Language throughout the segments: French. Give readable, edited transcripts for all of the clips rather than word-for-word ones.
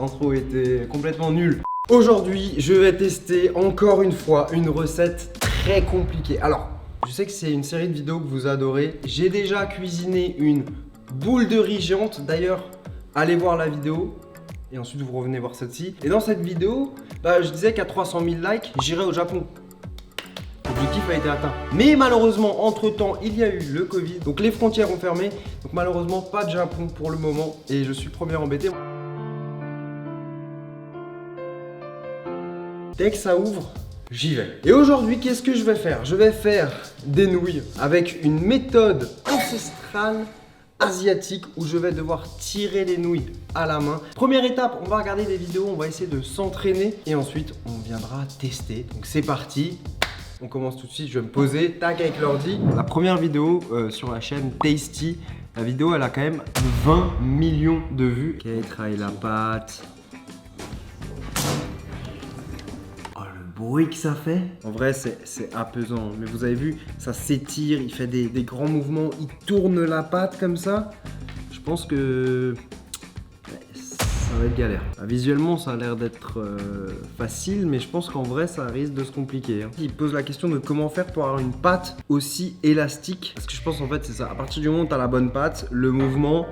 intro était complètement nulle. Aujourd'hui, je vais tester encore une fois une recette très compliquée. Alors, je sais que c'est une série de vidéos que vous adorez. J'ai déjà cuisiné une boule de riz géante. D'ailleurs, allez voir la vidéo. Et ensuite, vous revenez voir celle-ci. Et dans cette vidéo, je disais qu'à 300 000 likes, j'irai au Japon. L'objectif a été atteint. Mais malheureusement, entre-temps, il y a eu le Covid. Donc les frontières ont fermé. Donc malheureusement, pas de Japon pour le moment. Et je suis premier embêté. Dès que ça ouvre, j'y vais. Et aujourd'hui, qu'est-ce que je vais faire? Je vais faire des nouilles avec une méthode ancestrale asiatique où je vais devoir tirer les nouilles à la main. Première étape, on va regarder des vidéos, on va essayer de s'entraîner et ensuite on viendra tester. Donc c'est parti. On commence tout de suite, je vais me poser, tac avec l'ordi. La première vidéo sur la chaîne Tasty, la vidéo elle a quand même 20 millions de vues. Ok, travaille la pâte. Oh le bruit que ça fait. En vrai c'est apaisant, mais vous avez vu, ça s'étire, il fait des grands mouvements, il tourne la pâte comme ça. Je pense que ça va être galère. Visuellement, ça a l'air d'être facile, mais je pense qu'en vrai, ça risque de se compliquer. Il pose la question de comment faire pour avoir une pâte aussi élastique. Parce que je pense en fait, c'est ça. À partir du moment où tu as la bonne pâte, le mouvement,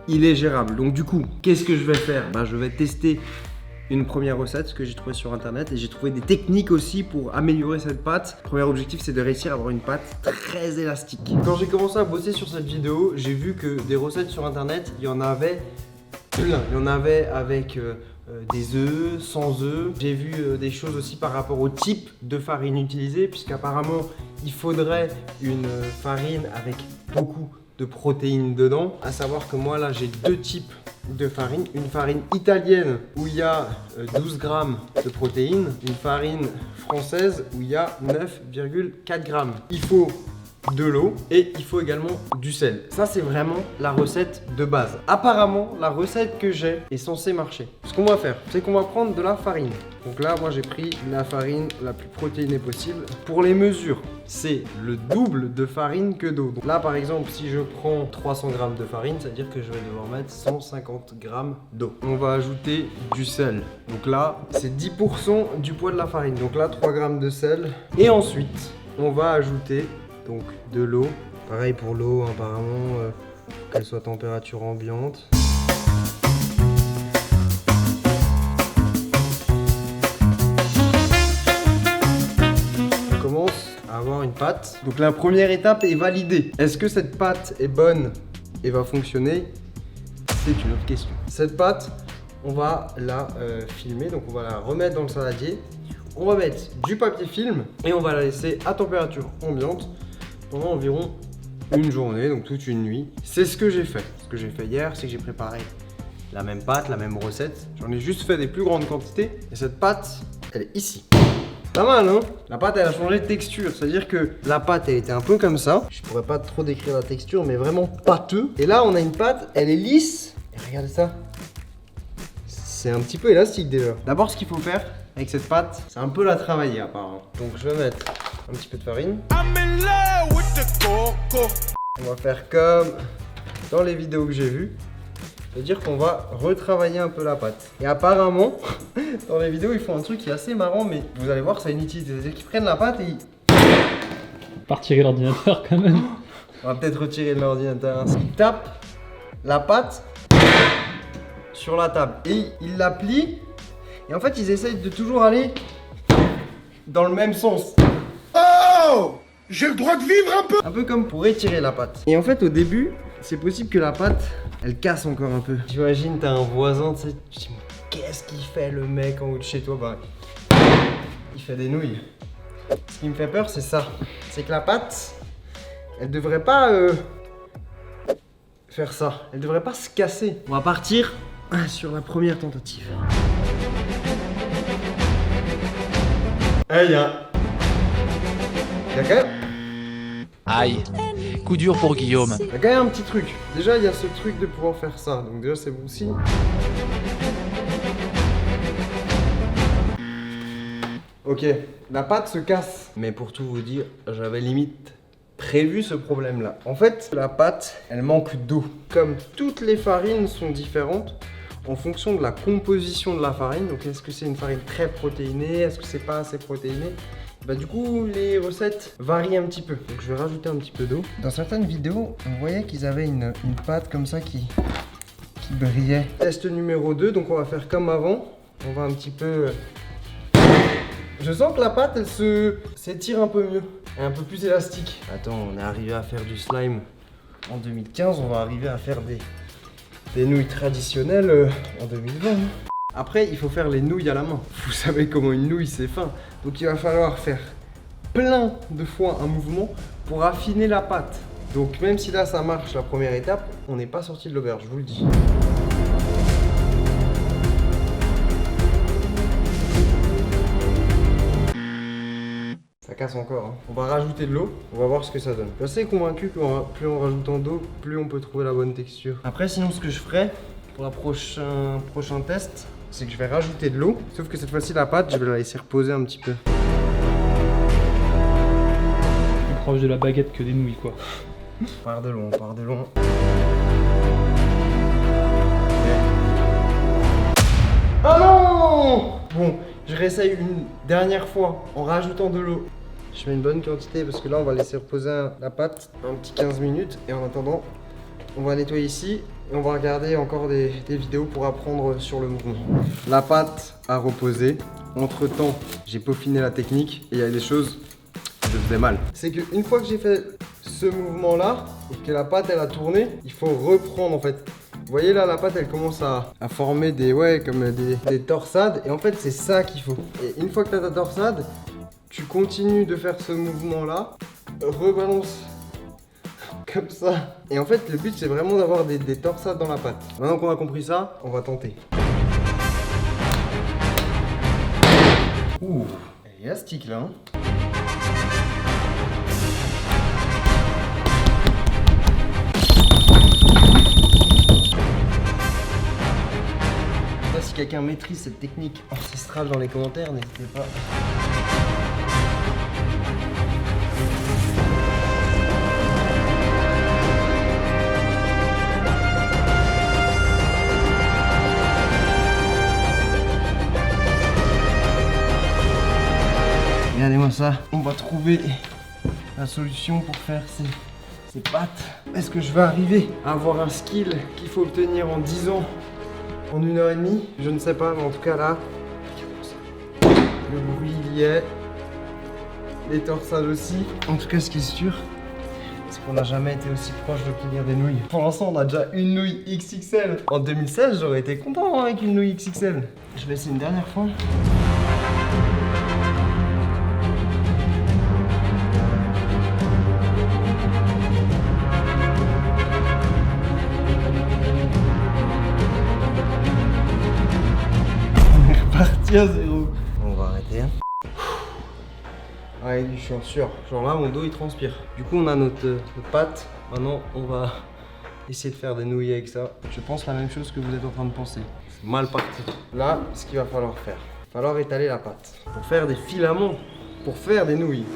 il est gérable. Donc du coup, qu'est-ce que je vais faire? Je vais tester une première recette que j'ai trouvée sur internet et j'ai trouvé des techniques aussi pour améliorer cette pâte. Le premier objectif, c'est de réussir à avoir une pâte très élastique. Quand j'ai commencé à bosser sur cette vidéo, j'ai vu que des recettes sur internet, il y en avait plein. Il y en avait avec des œufs, sans œufs. J'ai vu des choses aussi par rapport au type de farine utilisée, puisqu'apparemment il faudrait une farine avec beaucoup de protéines dedans. À savoir que moi là j'ai deux types de farine. Une farine italienne où il y a 12 grammes de protéines. Une farine française où il y a 9,4 grammes. Il faut de l'eau et il faut également du sel. Ça c'est vraiment la recette de base. Apparemment la recette que j'ai est censée marcher. Ce qu'on va faire, c'est qu'on va prendre de la farine. Donc là moi j'ai pris la farine la plus protéinée possible. Pour les mesures, c'est le double de farine que d'eau. Donc là par exemple si je prends 300 grammes de farine, ça veut dire que je vais devoir mettre 150 grammes d'eau. On va ajouter du sel. Donc là c'est 10% du poids de la farine. Donc là 3 grammes de sel. Et ensuite on va ajouter donc de l'eau, pareil pour l'eau apparemment, qu'elle soit à température ambiante. On commence à avoir une pâte. Donc la première étape est validée. Est-ce que cette pâte est bonne et va fonctionner? C'est une autre question. Cette pâte, on va la filmer, donc on va la remettre dans le saladier. On va mettre du papier film et on va la laisser à température ambiante pendant environ une journée, donc toute une nuit. C'est ce que j'ai fait. Ce que j'ai fait hier, c'est que j'ai préparé la même pâte, la même recette. J'en ai juste fait des plus grandes quantités. Et cette pâte, elle est ici. Pas mal, hein? La pâte, elle a changé de texture. C'est-à-dire que la pâte, elle était un peu comme ça. Je pourrais pas trop décrire la texture, mais vraiment pâteux. Et là, on a une pâte, elle est lisse. Et regardez ça. C'est un petit peu élastique déjà. D'abord, ce qu'il faut faire avec cette pâte, c'est un peu la travailler apparemment. Donc je vais mettre un petit peu de farine. On va faire comme dans les vidéos que j'ai vues. C'est-à-dire qu'on va retravailler un peu la pâte. Et apparemment, dans les vidéos, ils font un truc qui est assez marrant, mais vous allez voir, ça a une utilité. C'est-à-dire qu'ils prennent la pâte et ils... Pas retirer l'ordinateur quand même. On va peut-être retirer l'ordinateur. Ils tapent la pâte sur la table. Et ils la plient. Et en fait, ils essayent de toujours aller dans le même sens. Oh! J'ai le droit de vivre un peu! Un peu comme pour étirer la pâte. Et en fait, au début, c'est possible que la pâte, elle casse encore un peu. J'imagine, t'as un voisin, tu sais, tu te dis, qu'est-ce qu'il fait le mec en haut de chez toi? Il fait des nouilles. Ce qui me fait peur, c'est ça. C'est que la pâte, elle devrait pas faire ça. Elle devrait pas se casser. On va partir sur la première tentative. Il y a quand même... Aïe, coup dur pour Guillaume. Il y a quand même un petit truc. Déjà, il y a ce truc de pouvoir faire ça. Donc déjà, c'est bon signe. Ok, la pâte se casse. Mais pour tout vous dire, j'avais limite prévu ce problème-là. En fait, la pâte, elle manque d'eau. Comme toutes les farines sont différentes, en en fonction de la composition de la farine. Donc est-ce que c'est une farine très protéinée, est-ce que c'est pas assez protéiné? Bah du coup les recettes varient un petit peu. Donc je vais rajouter un petit peu d'eau. Dans certaines vidéos, on voyait qu'ils avaient une pâte comme ça qui brillait. Test numéro 2, donc on va faire comme avant. On va un petit peu... Je sens que la pâte elle s'étire un peu mieux. Elle est un peu plus élastique. Attends, on est arrivé à faire du slime en 2015, on va arriver à faire des nouilles traditionnelles en 2020. Après, il faut faire les nouilles à la main. Vous savez comment une nouille, c'est fin. Donc il va falloir faire plein de fois un mouvement pour affiner la pâte. Donc même si là ça marche la première étape, on n'est pas sorti de l'auberge, je vous le dis. Ça casse encore. Hein. On va rajouter de l'eau, on va voir ce que ça donne. Je suis assez convaincu que plus on rajoute d'eau, plus on peut trouver la bonne texture. Après, sinon, ce que je ferai pour le prochain test, c'est que je vais rajouter de l'eau. Sauf que cette fois-ci, la pâte, je vais la laisser reposer un petit peu. Plus proche de la baguette que des nouilles, quoi. On part de loin, on part de loin. Oh non! Bon, je réessaye une dernière fois en rajoutant de l'eau. Je mets une bonne quantité parce que là, on va laisser reposer la pâte un petit 15 minutes. Et en attendant, on va nettoyer ici. Et on va regarder encore des vidéos pour apprendre sur le mouvement. La pâte a reposé. Entre temps, j'ai peaufiné la technique et il y a des choses qui me faisaient mal. C'est qu'une fois que j'ai fait ce mouvement-là et que la pâte elle a tourné, il faut reprendre en fait. Vous voyez là, la pâte elle commence à former des torsades. Et en fait, c'est ça qu'il faut. Et une fois que tu as ta torsade, tu continues de faire ce mouvement-là, rebalance. Comme ça. Et en fait, le but, c'est vraiment d'avoir des torsades dans la pâte. Maintenant qu'on a compris ça, on va tenter. Ouh, elle est élastique là. Hein. Si quelqu'un maîtrise cette technique ancestrale dans les commentaires, n'hésitez pas. Regardez-moi ça, on va trouver la solution pour faire ces pâtes. Est-ce que je vais arriver à avoir un skill qu'il faut obtenir en 10 ans, en 1h30? Je ne sais pas, mais en tout cas là, le bruit il y est, les torsades aussi. En tout cas, ce qui est sûr, c'est qu'on n'a jamais été aussi proche d'obtenir des nouilles. Pour l'instant, on a déjà une nouille XXL. En 2016, j'aurais été content avec une nouille XXL. Je vais essayer une dernière fois. Parti à zéro. On va arrêter. Ouais, je suis sûr. Genre là, mon dos il transpire. Du coup, on a notre pâte. Maintenant, on va essayer de faire des nouilles avec ça. Je pense la même chose que vous êtes en train de penser. C'est mal parti. Là, ce qu'il va falloir faire, il va falloir étaler la pâte pour faire des filaments, pour faire des nouilles.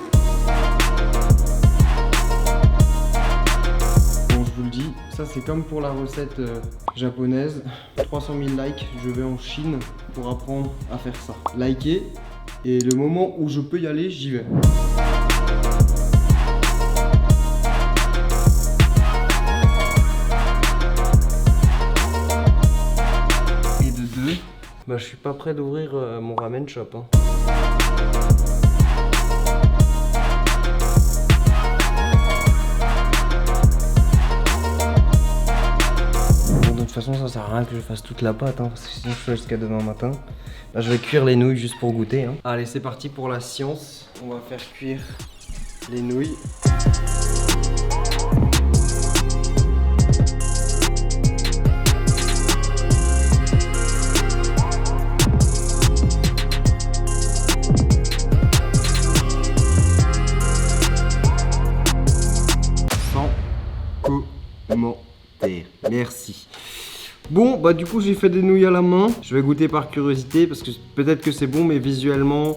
Bon, je vous le dis, ça c'est comme pour la recette japonaise. 300 000 likes, je vais en Chine pour apprendre à faire ça. Likez, et le moment où je peux y aller, j'y vais. Et de deux, bah, je suis pas prêt d'ouvrir mon ramen shop. Hein. De toute façon, ça sert à rien que je fasse toute la pâte, hein, parce que sinon je fais jusqu'à demain matin. Là, je vais cuire les nouilles juste pour goûter. Hein. Allez, c'est parti pour la science. On va faire cuire les nouilles. Sans commentaire. Merci. Bon, bah du coup j'ai fait des nouilles à la main. Je vais goûter par curiosité parce que peut-être que c'est bon, mais visuellement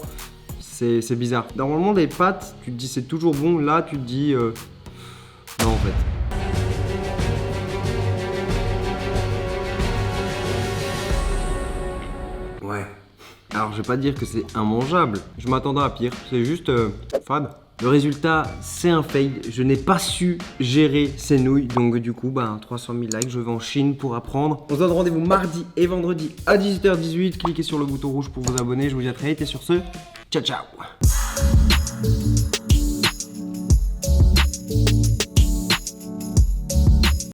c'est bizarre. Normalement des pâtes, tu te dis c'est toujours bon. Là tu te dis non en fait. Ouais. Alors je vais pas dire que c'est immangeable, je m'attendais à pire, c'est juste fade. Le résultat, c'est un fail. Je n'ai pas su gérer ces nouilles. Donc du coup, 300 000 likes. Je vais en Chine pour apprendre. On se donne rendez-vous mardi et vendredi à 18h18. Cliquez sur le bouton rouge pour vous abonner. Je vous dis à très vite et sur ce, ciao ciao.